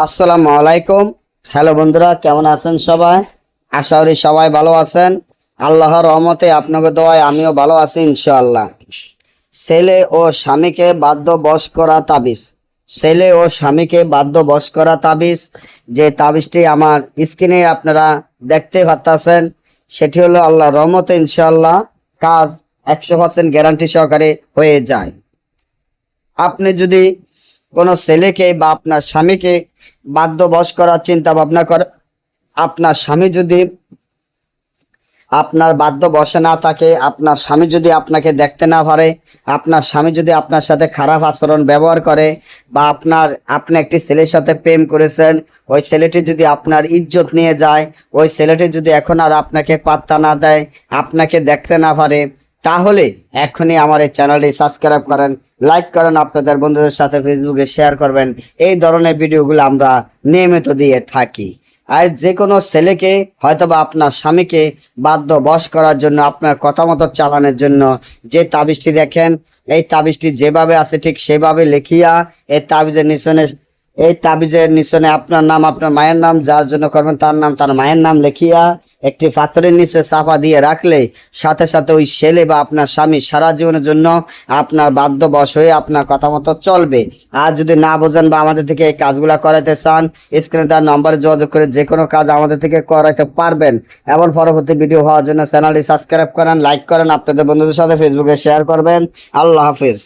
আসসালামু আলাইকুম। হ্যালো বন্ধুরা, কেমন আছেন সবাই? আশা করি সবাই ভালো আছেন। আল্লাহর রহমতে আপনাকে দোয়ায় আমিও ভালো আছি ইনশাআল্লাহ। ছেলে ও স্বামীকে বাধ্য বশ করা তাবিজ। ছেলে ও স্বামীকে বাধ্য বশ করা তাবিজ, যে তাবিজটি আমার স্ক্রিনে আপনারা দেখতে পাচ্ছেন, সেটি হলো আল্লাহর রহমতে ইনশাআল্লাহ কাজ 100% গ্যারান্টি সহকারে হয়ে যায়। আপনি যদি কোনো ছেলেকে বা আপনার স্বামীকে বাধ্য বশ করার চিন্তা ভাবনা করে, আপনার স্বামী যদি আপনার বাধ্য বসে না থাকে, আপনার স্বামী যদি আপনাকে দেখতে না পারে, আপনার স্বামী যদি আপনার সাথে খারাপ আচরণ ব্যবহার করে, বা আপনি একটি ছেলের সাথে প্রেম করেছেন, ওই ছেলেটি যদি আপনার ইজ্জত নিয়ে যায়, ওই ছেলেটি যদি এখন আর আপনাকে পাত্তা না দেয়, আপনাকে দেখতে না পারে, তাহলে এখনই আমার এই চ্যানেলটি সাবস্ক্রাইব করেন, লাইক করেন, আপনাদের বন্ধুদের সাথে ফেসবুকে শেয়ার করবেন। এই ধরনের ভিডিওগুলো আমরা নিয়মিত দিয়ে থাকি। আর যে কোনো ছেলেকে হয়তোবা আপনার স্বামীকে বাধ্য বশ করার জন্য, আপনার কথা মতো চালানোর জন্য যে তাবিজটি দেখেন, এই তাবিজটি যেভাবে আছে ঠিক সেভাবে লিখিয়া এই তাবিজের নিচনে আপনার নাম, আপনার মায়ের নাম, যার জন্য করবেন তার নাম, তার মায়ের নাম লিখিয়া একটি পাথরের নিচে চাপা দিয়ে রাখলে সাথে সাথে ওই ছেলে বা আপনার স্বামী সারা জীবনের জন্য আপনার বাধ্য বশ হয়ে আপনার কথা মতো চলবে। আর যদি না বোঝেন বা আমাদের থেকে এই কাজগুলা করাইতে চান, স্ক্রিনে তার নম্বরে যোগাযোগ করে যে কোনো কাজ আমাদের থেকে করাইতে পারবেন। এবং পরবর্তী ভিডিও হওয়ার জন্য চ্যানেলটি সাবস্ক্রাইব করেন, লাইক করেন, আপনাদের বন্ধুদের সাথে ফেসবুকে শেয়ার করবেন। আল্লাহ হাফিজ।